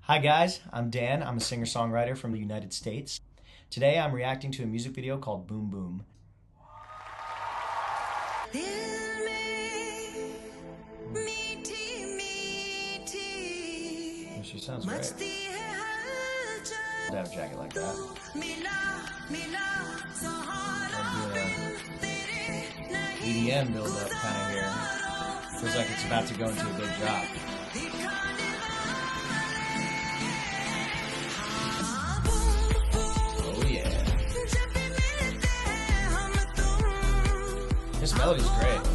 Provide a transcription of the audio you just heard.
Hi guys, I'm Dan. I'm a singer-songwriter from the United States. Today I'm reacting to a music video called Boom Boom. Oh, she sounds great. To have a jacket like that. EDM build up kind of here. Feels like it's about to go into a big drop. Oh yeah. This melody's great.